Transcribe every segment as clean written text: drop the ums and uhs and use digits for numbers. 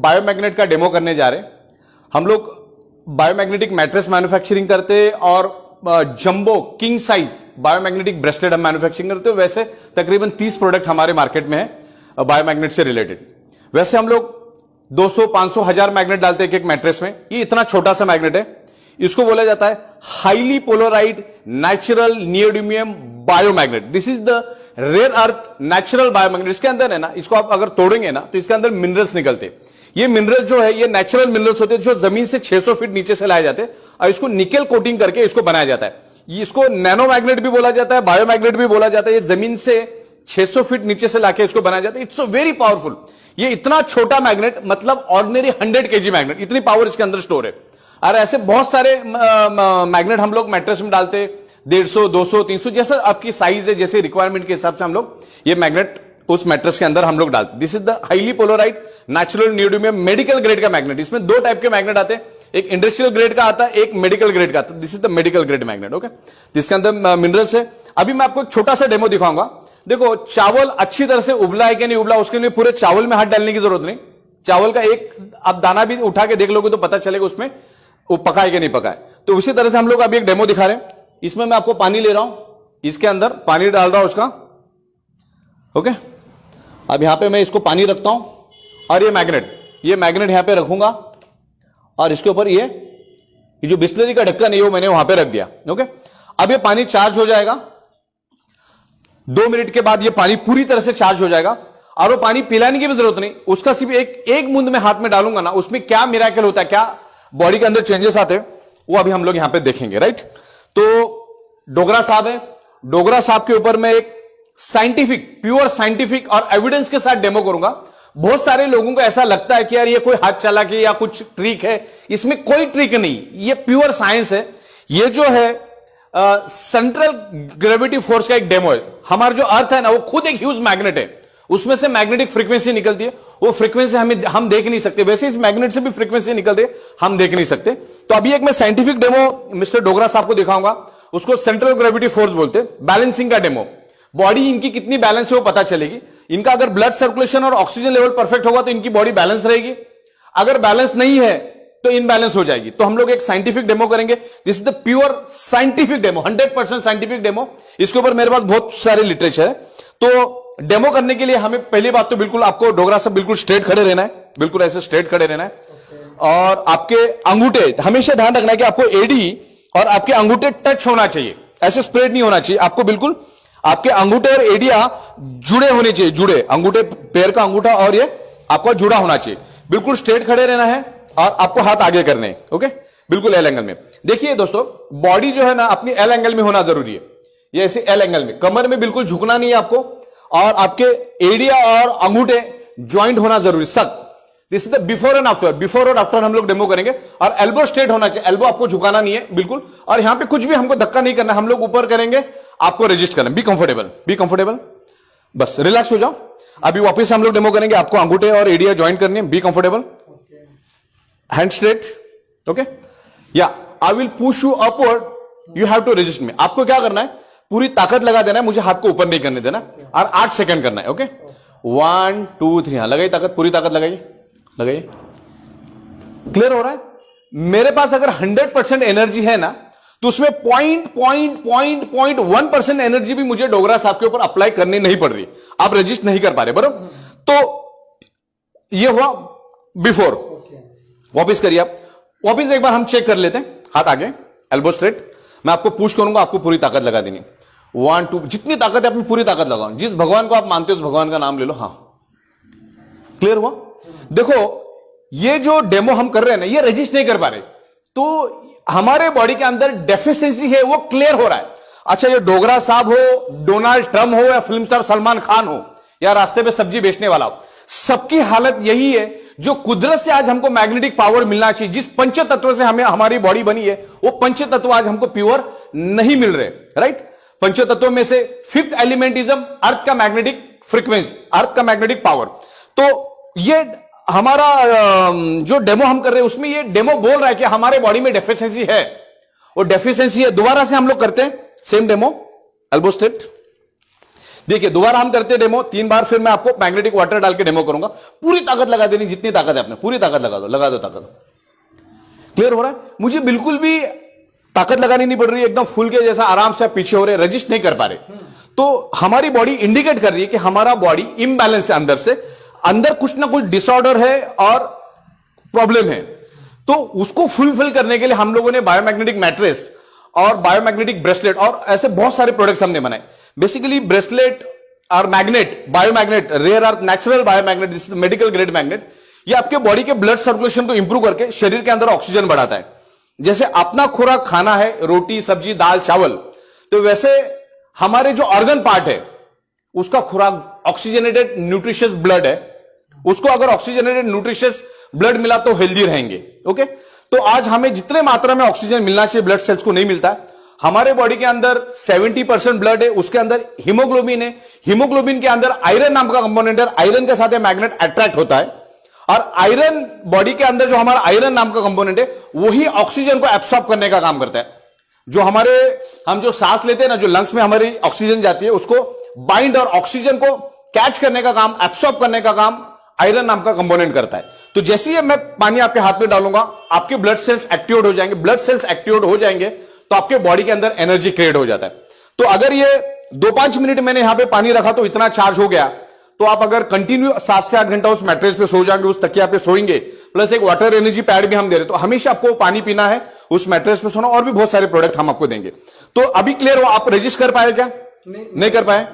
बायोमैग्नेट का डेमो करने जा रहे हैं। हम लोग बायोमैग्नेटिक मैट्रेस मैन्युफैक्चरिंग करते हैं और jumbo king size biomagnetic bracelet हम मैन्युफैक्चरिंग करते हैं। वैसे तकरीबन 30 प्रोडक्ट हमारे मार्केट में है बायोमैग्नेट से रिलेटेड। वैसे हम लोग 200, 500, 1000 मैग्नेट डालते हैं एक मैट्रेस में। ये इतना छोटा सा मैग्नेट है, इसको बोला जाता है highly polarised natural neodymium biomagnet. This is the rare earth natural biomagnet. इसके अंदर है ना, इसको आप अगर तोड़ेंगे ना तो इसके अंदर मिनरल्स निकलते। ये मिनरल जो है ये नेचुरल मिनरल्स होते हैं जो जमीन से 600 फीट नीचे से लाए जाते हैं और इसको निकेल कोटिंग करके इसको बनाया जाता है। इसको नैनो मैग्नेट भी बोला जाता है, बायोमैग्नेट भी बोला जाता है। ये जमीन से 600 फीट नीचे से लाके इसको बनाया जाता है। It's very powerful. ये इतना छोटा मैग्नेट मतलब ऑर्डिनरी 100 kg मैग्नेट, इतनी पावर इसके अंदर स्टोर है। और ऐसे बहुत सारे मैग्नेट हम लोग मैट्रेस में डालते हैं, 150, 200, 300 जैसा आपकी साइज है, जैसे रिक्वायरमेंट के हिसाब से हम लोग ये मैग्नेट उस मैट्रेस के अंदर हम लोग डालते। This is the highly polarised natural neodymium medical grade का मैग्नेट। इसमें दो टाइप के मैग्नेट आते हैं, एक इंडस्ट्रियल ग्रेड का आता है, एक मेडिकल ग्रेड का आता है। This is the medical grade magnet. Okay, इसके अंदर मिनरल्स है। अभी मैं आपको एक छोटा सा डेमो दिखाऊंगा। देखो चावल अच्छी तरह से उबला है कि नहीं उबला, उसके लिए पूरे चावल में हाथ डालने की जरूरत नहीं। चावल का एक आप दाना भी उठा के देख लोगे तो पता चलेगा उसमें वो पका है कि नहीं पका है। तो उसी तरह से हम लोग अभी एक डेमो दिखा रहे हैं। इसमें मैं आपको पानी ले रहा हूं, इसके अंदर पानी डाल रहा हूं उसका। ओके, अब यहां पे मैं इसको पानी रखता हूं और ये मैग्नेट यहां पे रखूंगा और इसके ऊपर ये जो बिस्लरी का ढक्कन है वो मैंने वहां पे रख दिया। ओके, अब ये पानी चार्ज हो जाएगा। 2 मिनट के बाद ये पानी पूरी तरह से चार्ज हो जाएगा और वो पानी पिलाने की भी जरूरत नहीं। उसका सिर्फ एक बूंद में हाथ में डालूंगा ना, उसमें क्या मिराकल होता है, क्या बॉडी के अंदर चेंजेस आते हैं, वो अभी हम लोग यहां पे देखेंगे। राइट, तो डोगरा साहब है, डोगरा साहब के ऊपर मैं एक साइंटिफिक, प्योर साइंटिफिक और एविडेंस के साथ डेमो करूंगा। बहुत सारे लोगों को ऐसा लगता है कि यार ये कोई हाथ चला के या कुछ ट्रिक है, इसमें कोई ट्रिक नहीं, ये प्योर साइंस है। ये जो है सेंट्रल ग्रेविटी फोर्स का एक डेमो है। हमारा जो अर्थ है ना वो खुद एक ह्यूज मैग्नेट है, उसमें से मैग्नेटिक फ्रीक्वेंसी निकलती है। वो फ्रीक्वेंसी हम देख नहीं सकते, वैसे इस मैग्नेट से भी फ्रीक्वेंसी निकलती है, हम देख नहीं सकते। तो अभी एक मैं साइंटिफिक डेमो मिस्टर डोगरा साहब को दिखाऊंगा। उसको सेंट्रल ग्रेविटी फोर्स बोलते हैं। बैलेंसिंग का डेमो, बॉडी इनकी कितनी बैलेंस है वो पता चलेगी। इनका अगर ब्लड सर्कुलेशन और ऑक्सीजन लेवल परफेक्ट होगा तो इनकी बॉडी बैलेंस रहेगी, अगर बैलेंस नहीं है तो इनबैलेंस हो जाएगी। तो हम लोग एक साइंटिफिक डेमो करेंगे। This is the pure scientific demo, 100% scientific demo. इसके ऊपर मेरे पास बहुत सारे लिटरेचर है। तो डेमो करने के लिए हमें पहली बात तो बिल्कुल आपको डोगरा साहब बिल्कुल स्ट्रेट खड़े रहना है, बिल्कुल ऐसे स्ट्रेट खड़े रहना है। और आपके अंगूठे हमेशा ध्यान रखना है कि आपको एडी और आपके अंगूठे टच होना चाहिए, ऐसे स्प्रेड नहीं होना चाहिए। आपको बिल्कुल आपके अंगूठे और एडिया जुड़े होने चाहिए, जुड़े अंगूठे, पैर का अंगूठा और ये आपका जुड़ा होना चाहिए। बिल्कुल स्ट्रेट खड़े रहना है और आपको हाथ आगे करने हैं। ओके, बिल्कुल एल एंगल में। देखिए दोस्तों, बॉडी जो है ना अपनी एल एंगल में होना जरूरी है। ये ऐसे एल एंगल में, कमर में बिल्कुल झुकना नहीं है आपको, और आपके एडिया और अंगूठे ज्वाइंट होना जरूरी, सख्त। This is the before and after. Before और आफ्टर हम लोग डेमो करेंगे। और एल्बो स्ट्रेट होना चाहिए, एल्बो आपको झुकाना नहीं है बिल्कुल। और यहां पे कुछ भी हमको धक्का नहीं करना, हम लोग ऊपर करेंगे, आपको रजिस्ट करना। बी कंफर्टेबल, बी कंफर्टेबल, बस रिलैक्स हो जाओ। अभी वापस हम लोग डेमो करेंगे, आपको अंगूठे और एडिया ज्वाइंट करनी है। Be comfortable, hand straight. Okay, yeah I will push you upward, you have to resist me. आपको क्या करना है, पूरी ताकत लगा देना है, मुझे हाथ को ऊपर नहीं करने देना, और 8 सेकंड करना है। ओके, 1 2 3, हाँ लगाइए ताकत, पूरी ताकत लगाइए, लगाइए। क्लियर हो रहा है? मेरे पास अगर 100% एनर्जी है ना, तो उसमें 0.1% एनर्जी भी मुझे डोगरा साहब के ऊपर अप्लाई करनी नहीं पड़ रही। आप रजिस्ट नहीं कर पा रहे, बराबर? तो ये हुआ बिफोर। वापिस करिए आप, वापिस एक बार हम चेक कर लेते हैं। हाथ आगे, एल्बो स्ट्रेट। मैं आपको पुश करूंगा, आपको पूरी ताकत लगा देनी। 1 2, जितनी ताकत है अपनी पूरी ताकत लगाओ। जिस भगवान को आप मानते हो उस भगवान का नाम ले लो। हाँ, क्लियर हुआ? देखो ये जो डेमो हम कर रहे हैं ना, ये रजिस्ट नहीं कर पा रहे, तो हमारे बॉडी के अंदर डेफिशिएंसी है, वो क्लियर हो रहा है। अच्छा, ये डोगरा साहब हो, डोनाल्ड ट्रम्प हो, या फिल्म स्टार सलमान खान हो, या रास्ते पे सब्जी बेचने वाला हो, सबकी हालत यही है। जो कुदरत से आज हमको मैग्नेटिक पावर मिलना चाहिए, जिस पंच तत्व से हमें हमारी बॉडी बनी है, वो पंच तत्व आज हमको प्योर नहीं मिल रहे। राइट, पंच तत्वों में से 5th एलिमेंटिज्म अर्थ का मैग्नेटिक फ्रीक्वेंसी, अर्थ का मैग्नेटिक पावर। तो ये हमारा जो डेमो हम कर रहे हैं, उसमें ये डेमो बोल रहा है कि हमारे बॉडी में डेफिशिएंसी है, वो डेफिशिएंसी है। दोबारा से हम लोग करते हैं सेम डेमो, एल्बो स्ट्रेट। देखिए दोबारा हम करते डेमो 3 बार, फिर मैं आपको मैग्नेटिक वाटर डाल के डेमो करूंगा। पूरी ताकत लगा देनी, जितनी ताकत है आपने पूरी ताकत लगा दो ताकत। क्लियर हो रहा है? मुझे बिल्कुल भी ताकत लगानी नहीं पड़ रही है, एकदम फुल के जैसा आराम से आप पीछे हो रहे, रजिस्ट नहीं कर पा रहे। तो हमारी बॉडी इंडिकेट कर रही है कि हमारा बॉडी इम्बैलेंस है, अंदर से अंदर कुछ ना कुछ डिसऑर्डर है और प्रॉब्लम है। तो उसको फुलफिल करने के लिए हम लोगों ने बायोमैग्नेटिक मैट्रेस और बायोमैग्नेटिक ब्रेसलेट और ऐसे बहुत सारे प्रोडक्ट्स हमने बनाए। बेसिकली ब्रेसलेट और magnet, biomagnet, rare earth natural biomagnet, this medical grade magnet, ये आपके बॉडी के ब्लड सर्कुलेशन को इंप्रूव करके शरीर के अंदर ऑक्सीजन बढ़ाता है। जैसे अपना खुराक खाना है रोटी सब्जी दाल चावल, तो वैसे हमारे जो ऑर्गन पार्ट है उसका खुराक ऑक्सीजनेटेड न्यूट्रिशियस ब्लड है। उसको अगर ऑक्सीजनेटेड न्यूट्रिशियस ब्लड मिला तो हेल्दी रहेंगे। ओके, तो आज हमें जितने मात्रा में ऑक्सीजन मिलना चाहिए ब्लड सेल्स को नहीं मिलता है। हमारे बॉडी के अंदर 70% ब्लड है, उसके अंदर हीमोग्लोबिन है। हीमोग्लोबिन के अंदर आयरन नाम का कंपोनेंट है, आयरन के साथ मैग्नेट अट्रैक्ट होता है। और आयरन बॉडी के अंदर जो हमारा आयरन नाम का कंपोनेंट है वही ऑक्सीजन को एब्सॉर्ब करने का काम करता है। जो हम जो सांस लेते हैं ना, जो लंग्स में हमारी ऑक्सीजन जाती है उसको बाइंड और ऑक्सीजन को कैच करने का काम, एब्सॉर्ब करने का काम आयरन नाम का कंपोनेंट करता है। तो जैसे ही मैं पानी आपके हाथ में डालूंगा आपके ब्लड सेल्स एक्टिवेट हो जाएंगे। ब्लड सेल्स एक्टिवेट हो जाएंगे तो आपके बॉडी के अंदर एनर्जी क्रिएट हो जाता है। तो अगर ये 2-5 मिनट मैंने यहां पे पानी रखा तो इतना चार्ज हो गया, तो आप अगर कंटिन्यू 7 से 8 घंटा उस मैट्रेस पे सो जाएंगे, उस तकिया पे सोएंगे, प्लस एक वाटर एनर्जी पैड भी हम दे रहे। तो हमेशा आपको पानी पीना है, उस मैट्रेस पे सोना, और भी बहुत सारे प्रोडक्ट हम आपको देंगे। तो अभी क्लियर हो? आप रजिस्ट कर पाए क्या? नहीं कर पाए,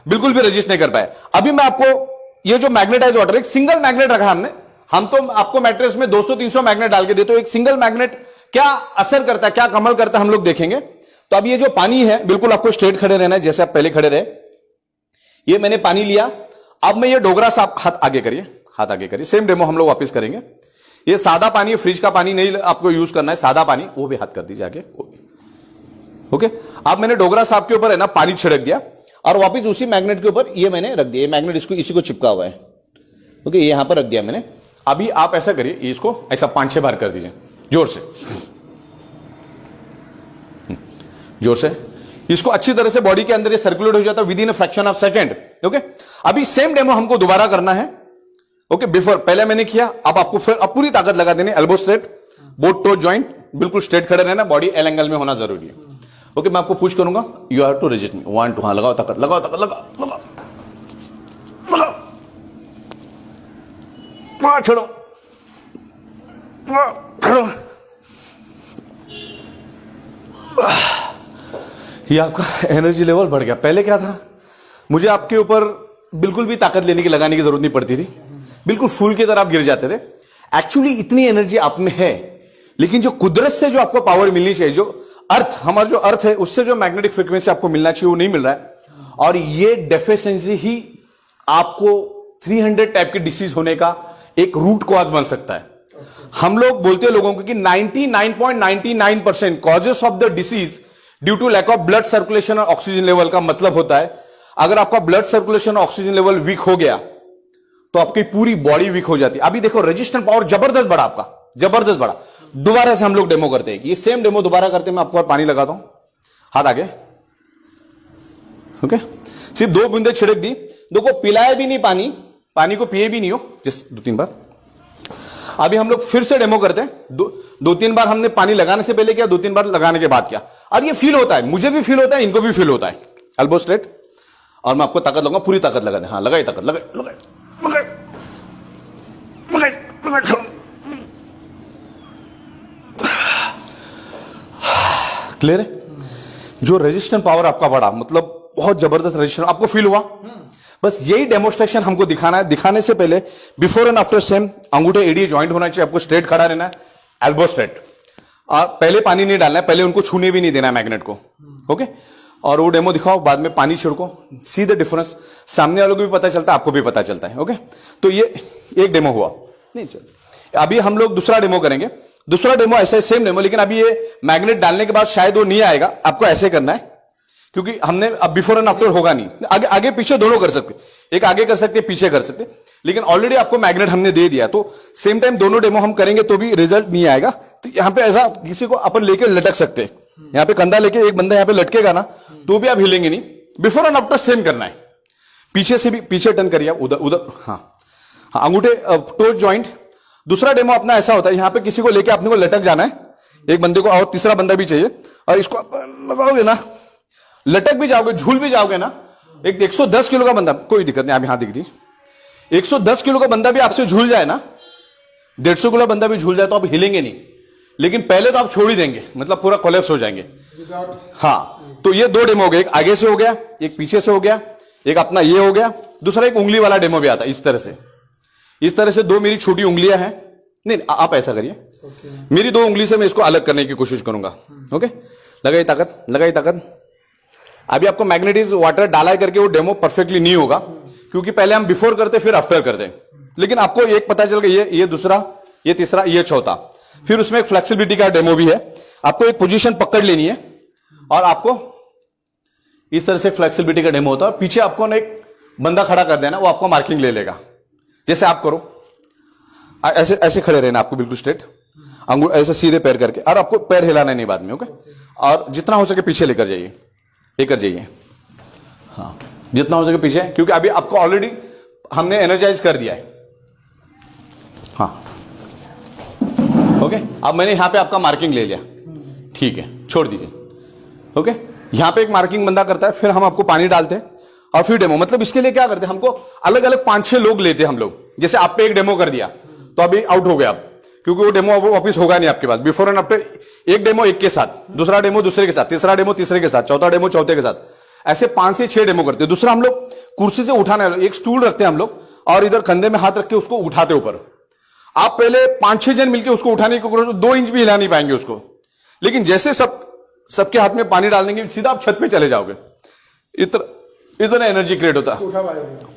बिल्कुल भी रजिस्ट नहीं कर पाए। अभी मैं आपको ये जो मैग्नेटाइज वाटर, एक सिंगल मैग्नेट रखा हमने, हम तो आपको मैट्रेस में 200-300 मैग्नेट डाल के देते हो, एक सिंगल मैग्नेट क्या असर करता है, क्या कमाल करता है, हम लोग देखेंगे। तो अब ये जो पानी है बिल्कुल आपको स्ट्रेट खड़े रहना है जैसे आप पहले खड़े रहे। ये मैंने पानी लिया, अब मैं ये डोगरा सा, हाथ आगे करिए, हाथ आगे करिए, सेम डेमो हम लोग वापस करेंगे। ये सादा पानी, फ्रिज का पानी नहीं आपको यूज करना है, सादा पानी, वो भी हाथ कर दीजिए आगे। ओके, अब मैंने डोगरा साहब के ऊपर है ना पानी छिड़क दिया और वापस उसी मैग्नेट के ऊपर ये मैंने रख दिया। ये मैग्नेट इसी को चिपका हुआ है। ओके, ये यहां पर रख दिया मैंने। अभी आप ऐसा करिए, इसको ऐसा 5-6 बार कर दीजिए, जोर से, जोर से। इसको अच्छी तरह से बॉडी के अंदर ये सर्कुलेट हो जाता है with in a fraction of second. Okay, अभी सेम डेमो हमको दोबारा करना है। ओके, बिफोर पहले मैंने किया, अब आपको फिर अब पूरी ताकत लगा देनी। Elbow straight, both toe joint बिल्कुल स्ट्रेट खड़े रहना, बॉडी एल एंगल में होना जरूरी है। ओके, मैं आपको पुश करूंगा, यू हैव टू रेजिस्ट मी। 1 2, हाँ लगाओ ताकत, लगाओ ताकत, लगाओ लगाओ लगाओ, छोड़ो छोड़ो। ये आपका एनर्जी लेवल बढ़ गया। पहले क्या था, मुझे आपके ऊपर बिल्कुल भी ताकत लेने की लगाने की जरूरत नहीं पड़ती थी, बिल्कुल फूल की तरह आप गिर जाते थे। एक्चुअली इतनी एनर्जी आप में है, लेकिन जो कुदरत से जो आपको पावर मिलनी चाहिए, जो अर्थ, हमारा जो अर्थ है उससे जो मैग्नेटिक फ्रीक्वेंसी आपको मिलना चाहिए वो नहीं मिल रहा है। और ये डेफिशिएंसी ही आपको 300 टाइप के डिसीज होने का एक रूट कॉज बन सकता है। हम लोग बोलते हैं लोगों को कि 99.99% causes of the disease due to lack of blood circulation और ऑक्सीजन लेवल का मतलब होता है, अगर आपका ब्लड सर्कुलेशन और ऑक्सीजन लेवल वीक हो गया तो आपकी पूरी बॉडी वीक हो जाती है। अभी देखो रेजिस्टेंट पावर जबरदस्त बढ़ा, आपका जबरदस्त बढ़ा। दोबारा से हम लोग डेमो करते हैं, ये सेम डेमो दोबारा करते हैं। मैं आपको और पानी लगाता हूं, हाथ आगे। ओके, सिर्फ 2 बूंदे छिड़क दी, देखो पिलाया भी नहीं पानी, पानी को पिए भी नहीं हो, जस्ट 2-3 बार। अभी हम लोग फिर से डेमो करते हैं। 2-3 बार हमने पानी लगाने से पहले किया, 2-3 बार लगाने के बाद किया। और ये फील होता है, मुझे भी फील होता है, इनको भी फील होता है। एल्बो स्ट्रेट, और मैं आपको ताकत लगाऊंगा, पूरी ताकत लगा दे। हाँ लगाई ताकत, लगाई लगाई लगाई लगाई लगाई, छोड़ो। क्लियर है? जो रेजिस्टेंट पावर आपका बढ़ा, मतलब बहुत जबरदस्त रेजिस्टेंट आपको फील हुआ। बस यही डेमोस्ट्रेशन हमको दिखाना है। दिखाने से पहले बिफोर एंड आफ्टर सेम अंगूठे एडी ज्वाइंट होना चाहिए, आपको स्ट्रेट खड़ा रहना है, एल्बो स्ट्रेट। पहले पानी नहीं डालना है, पहले उनको छूने भी नहीं देना है मैग्नेट को। ओके, और वो डेमो दिखाओ, बाद में पानी छिड़को, सी द डिफरेंस। सामने वालों को भी पता चलता है, आपको भी पता चलता है। ओके, तो ये एक डेमो हुआ। नहीं, अभी हम लोग दूसरा डेमो करेंगे। दूसरा डेमो ऐसा सेम डेमो, लेकिन अभी ये मैग्नेट डालने के बाद शायद वो नहीं आएगा, आपको ऐसे करना है, क्योंकि हमने अब बिफोर एंड आफ्टर होगा नहीं। आगे आगे पीछे दोनों कर सकते, एक आगे कर सकते, पीछे कर सकते, लेकिन ऑलरेडी आपको मैग्नेट हमने दे दिया, तो सेम टाइम दोनों डेमो हम करेंगे तो भी रिजल्ट नहीं आएगा। तो यहां पे ऐसा किसी को अपन लेके लटक सकते हैं, यहां पे कंधा लेके एक बंदा यहां पे लटकेगा ना, तो भी आप हिलेंगे नहीं। बिफोर एंड आफ्टर सेम करना है, पीछे से भी पीछे टर्न करिए आप, उधर उधर, हाँ हाँ, अंगूठे टो जॉइंट। दूसरा डेमो अपना ऐसा होता है, यहां पे किसी को लेके आपने को लटक जाना है, एक बंदे को, और तीसरा बंदा भी चाहिए, और इसको आप लगाओगे ना, लटक भी जाओगे, झूल भी जाओगे ना। एक 110 किलो का बंदा, कोई दिक्कत नहीं, आप यहां दिख दी, 110 किलो का बंदा भी आपसे झूल जाए ना, 150 किलो बंदा भी झूल जाए तो आप हिलेंगे नहीं, लेकिन पहले तो आप छोड़ ही देंगे, मतलब पूरा कोलैप्स हो जाएंगे। हाँ, तो ये 2 डेमो हो गए, एक आगे से हो गया, एक पीछे से हो गया, एक अपना ये हो गया। दूसरा एक उंगली वाला डेमो भी आता है, इस तरह से 2 मेरी छोटी उंगलियां हैं, नहीं आप ऐसा करिए, मेरी 2 उंगली से मैं इसको अलग करने की कोशिश करूंगा। ओके, लगाई ताकत, लगाई ताकत। अभी आपको मैग्नेटिज वाटर डाला करके वो डेमो परफेक्टली नहीं होगा, क्योंकि पहले हम बिफोर करते फिर आफ्टर करते, लेकिन आपको एक पता चल गया, ये दूसरा, ये तीसरा, ये चौथा। फिर उसमें एक फ्लेक्सिबिलिटी का डेमो भी है। आपको एक पोजीशन पकड़ लेनी है और आपको इस तरह से फ्लेक्सिबिलिटी का डेमो होता है। पीछे आपको ना एक बंदा खड़ा कर देना, वो आपको मार्किंग ले लेगा। जैसे आप करो, ऐसे ऐसे खड़े रहना आपको, बिल्कुल स्ट्रेट, अंगूठ ऐसे सीधे पैर करके, और आपको पैर हिलाना नहीं बाद में। ओके, और जितना हो सके पीछे लेकर जाइए, हाँ जितना हो सके पीछे, क्योंकि अभी आपको ऑलरेडी हमने एनर्जाइज कर दिया है। हाँ ओके, अब मैंने यहां पे आपका मार्किंग ले लिया, ठीक है, छोड़ दीजिए। ओके, यहां पे एक मार्किंग बंदा करता है, फिर हम आपको पानी डालते हैं और फिर डेमो। मतलब इसके लिए क्या करते हैं, हमको अलग अलग 5-6 लोग लेते हैं हम लोग। जैसे आप पे एक डेमो कर दिया तो अभी आउट हो गए आप, क्योंकि वो डेमो वापस होगा नहीं आपके पास। बिफोर एंड आफ्टर, एक डेमो एक के साथ, दूसरा डेमो दूसरे के साथ, तीसरा डेमो तीसरे के साथ, चौथा डेमो चौथे के साथ, ऐसे 5 से 6 डेमो करते हैं। दूसरा हम लोग कुर्सी से उठाने, एक स्टूल रखते हैं हम लोग, और इधर कंधे में हाथ रख के उसको उठाते ऊपर। आप पहले 5-6 जन मिलकर उसको उठाने की कोशिश, 2 इंच भी हिला नहीं पाएंगे उसको, लेकिन जैसे सबके हाथ में पानी डाल देंगे, सीधा आप छत पे चले जाओगे। इतना एनर्जी क्रिएट होता है,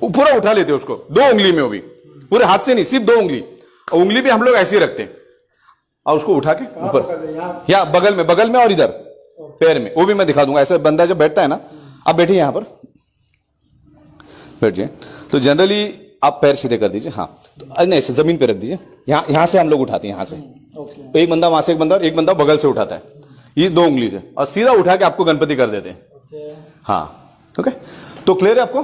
पूरा उठा लेते हैं उसको 2 उंगली में, वो भी पूरे हाथ से नहीं, सिर्फ 2 उंगली। उंगली भी हम लोग ऐसे ही रखते हैं, और उसको उठा के ऊपर, या बगल में और इधर पैर में, वो भी मैं दिखा दूंगा। ऐसे बंदा जब बैठता है ना, आप बैठिए यहां पर, बैठ जाए, तो जनरली आप पैर सीधे कर दीजिए, हाँ तो नहीं, ऐसे जमीन पे रख दीजिए। यहां से हम लोग उठाते हैं, यहां से एक बंदा, वहां से एक बंदा, और एक बंदा बगल से उठाता है, ये 2 उंगली से, और सीधा उठा के आपको गणपति कर देते हैं। हाँ ओके, तो क्लियर है आपको।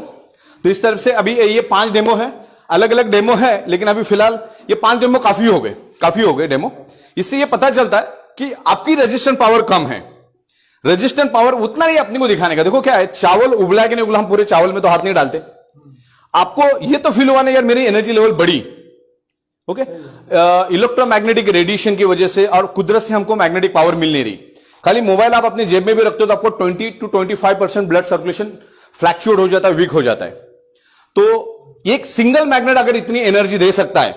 तो इस तरफ से अभी ये 5 डेमो है, अलग अलग डेमो है, लेकिन अभी फिलहाल ये 5 डेमो काफी हो गए डेमो। इससे ये पता चलता है कि आपकी रेजिस्टेंस पावर कम है। रेजिस्टेंस पावर उतना नहीं अपने को दिखाने का। देखो क्या है, चावल उबला है कि नहीं उबला, हम पूरे चावल में तो हाथ नहीं डालते। आपको ये तो फील हुआ ना, यार मेरी एनर्जी लेवल बढ़ी। ओके, इलेक्ट्रोमैग्नेटिक रेडिएशन की वजह से और कुदरत से हमको मैग्नेटिक पावर मिल नहीं रही। खाली मोबाइल आप अपने जेब में भी रखते हो तो आपको 20 to 25% ब्लड सर्कुलेशन फ्लैक्चुएट हो जाता है, वीक हो जाता है। तो एक सिंगल मैग्नेट अगर इतनी एनर्जी दे सकता है,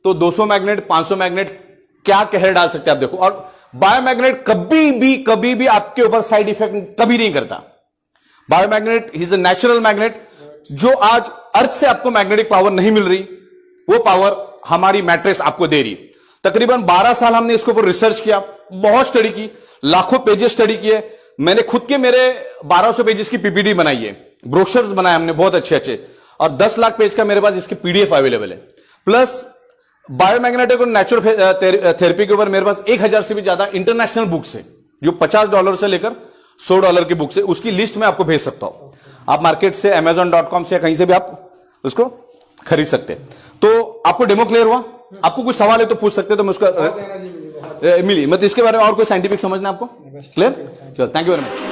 तो 200 मैग्नेट, 500 मैग्नेट क्या कहर डाल सकते हैं आप देखो। और बायोमैग्नेट कभी भी आपके ऊपर साइड इफेक्ट कभी नहीं करता। बायोमैग्नेट इज अ नेचुरल मैग्नेट। जो आज अर्थ से आपको मैग्नेटिक पावर नहीं मिल रही, वो पावर हमारी मैट्रेस आपको दे रही। तकरीबन 12 साल हमने इसके ऊपर रिसर्च किया, बहुत स्टडी की, लाखों पेजेस स्टडी किए। मैंने खुद के मेरे 1200 पेजेस की पीपीटी बनाई है, ब्रोशर्स बनाए हमने बहुत अच्छे, और 10 लाख पेज का मेरे पास इसकी पीडीएफ अवेलेबल है। प्लस बायोमैग्नेटिक और नेचुरल थेरेपी के ऊपर मेरे पास 1000 से भी ज्यादा इंटरनेशनल बुक्स है, जो $50 से लेकर $100 की बुक्स है। उसकी लिस्ट में आपको भेज सकता हूं। आप मार्केट से amazon.com से या कहीं से भी आप उसको खरीद सकते हैं। तो आपको डेमो क्लियर हुआ? आपको कुछ सवाल है तो पूछ सकते हैं, तो मैं उसका मिली मतलब इसके बारे में और कोई साइंटिफिक समझना आपको क्लियर? चलो, थैंक यू वेरी मच।